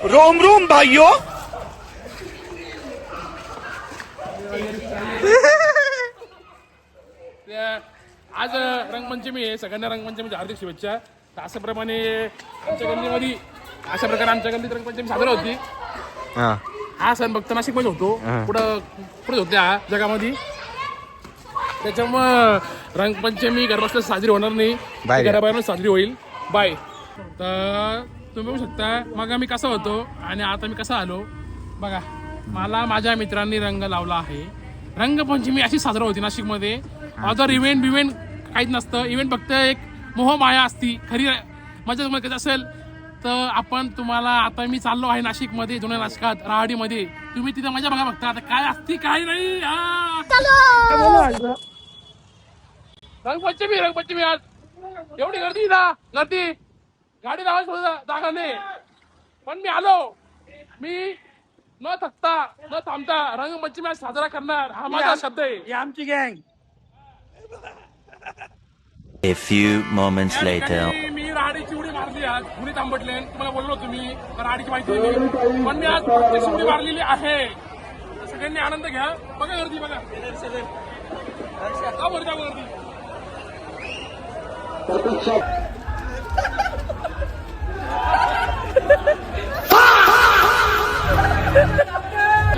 Rome Rome भाइयों. आज रंगपंचमी आहे. सगळ्यांना रंगपंचमीच्या हार्दिक शुभेच्छा. तर अशाप्रमाणे आमच्या गल्लीमध्ये अशा प्रकारे आमच्या गल्लीत रंगपंचमी साजरा होती. हा सण फक्त नाशिकमध्ये होतो, पुढे होते हा जगामध्ये. त्याच्यामुळं रंगपंचमी घरबसल्या साजरी होणार नाही, घराबाहेरून साजरी होईल. बाय. तर तुम्ही बघू शकता मग मी कसा होतो आणि आता मी कसा आलो बघा. मला माझ्या मित्रांनी रंग लावला आहे. रंगपंचमी अशी साजरा होती नाशिकमध्ये. अदर इव्हेंट काहीच नसतं. इव्हेंट फक्त एक मोहमाया असती. खरी मजा तुम्हाला कधी असेल तर आपण तुम्हाला आता मी चाललो आहे नाशिकमध्ये, जुन्या नाशिकात राहाडीमध्ये. तुम्ही तिथे मजा बघा फक्त आता काय असती काय नाही. रंगपंचमी आज एवढी गर्दी ना, गर्दी गाडी लावायला जागा नाही. पण मी आलो. मी न थकता न थांबता रंगपंचमी आज साजरा करणार, हा माझा शब्द आहे. आमची गँग. A few moments later. मी राहाडीची उडी मारली आज. उडी तांबटले तुम्हाला बोललो तुम्ही राहाडीची माहिती होती, पण मी आज प्रत्यक्ष उडी मारलेली आहे. सगळ्यांनी आनंद घ्या. बघा गर्दी बघा. का गर्दी गर्दी.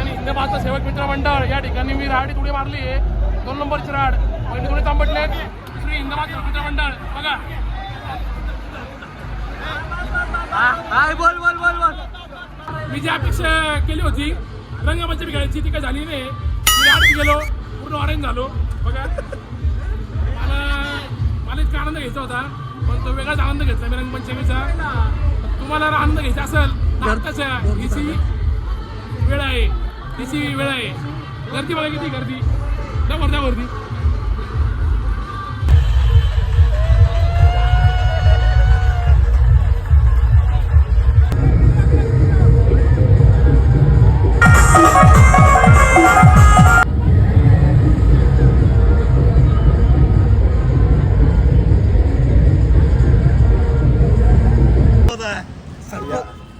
हिंदमाता सेवक मित्र मंडळ या ठिकाणी मी राहाडीत उडी मारली आहे. 2 नंबरची राड पहिली उडी तांबटले. दुसरी हिंदमाता सेवक मित्र मंडळ बघा. बोल बोल बोल बोल. मी जी अपेक्षा केली होती रंगपंचमी खेळायची ती काय झाली नाही. मी राहाडीत गेलो, पूर्ण ऑरेंज झालो बघा. मला इतका आनंद घ्यायचा होता, पण तो वेगळाच आनंद घेतला मी रंगपंचमीचा. तुम्हाला आनंद घ्यायचा असेल आत्ताच्या हिची वेळ आहे, हिची वेळ आहे. गर्दी बघा किती गर्दी. त्या गर्दी.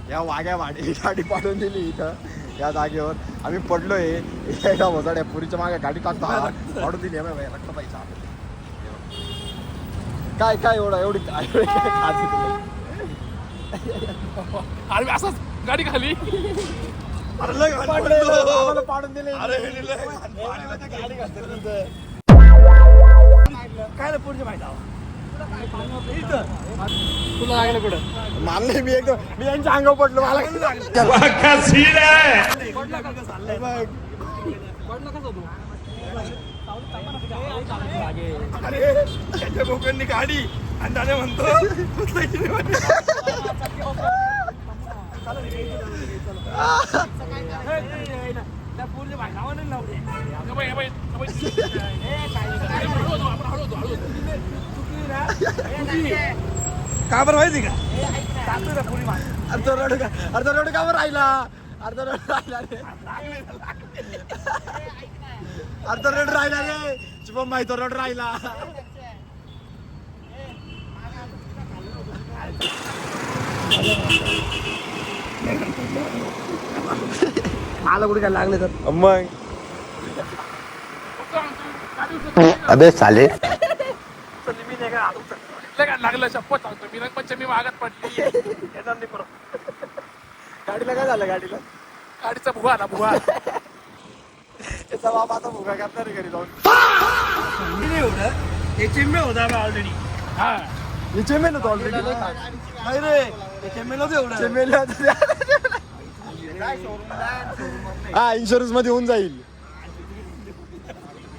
या वाघ्या गाडी पाडून दिली इथं या जागेवर. आम्ही पडलोय एका वजाड्या पुरीच्या मागे गाडी टाकतो पाडून दिली. रक्त पैसा काय काय एवढी अरे असंच गाडी खाली पाडून दिले. काय पुढचे माहिती तुला लागलं कुठं मानले मी एकदम. मी यांच्या अंगावर पडलो. मला त्याच्या लोकांनी गाडी आणि दादा म्हणतो का बरं माहिती का अर्धा रोड का राहिला. अर्धा रोड राहिला रे. शुभम माहिती रोड राहिला. मला कुठे काय लागले तर मग अबे साले लागलं. शपथ सांगतो मी रंगपंचमी मागत पडली. गाडीला काय झालं. गाडीचा भुगा ना भुगा. त्याचा बाप आता भुगा करणार रे घरी जाऊन. हे चिंबे होता ऑलरेडी. हा चेमेल होतो ऑलरेडी. नाही रे चिंबेला एवढं हा इन्शुरन्स मध्ये होऊन जाईल.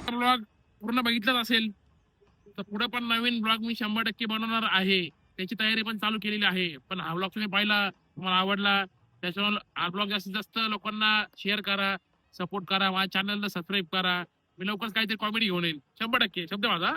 ब्लॉग पूर्ण बघितलाच असेल तर पुढे पण नवीन ब्लॉग मी 100% बनवणार आहे. त्याची तयारी पण चालू केलेली आहे. पण हा ब्लॉग तुम्ही पाहिला, तुम्हाला आवडला, त्याच्यामुळे हा ब्लॉग जास्तीत जास्त लोकांना शेअर करा, सपोर्ट करा, माझ्या चॅनलला सबस्क्राईब करा. मी लवकरच काहीतरी कॉमेडी घेऊन येईल 100%. शब्द माझा.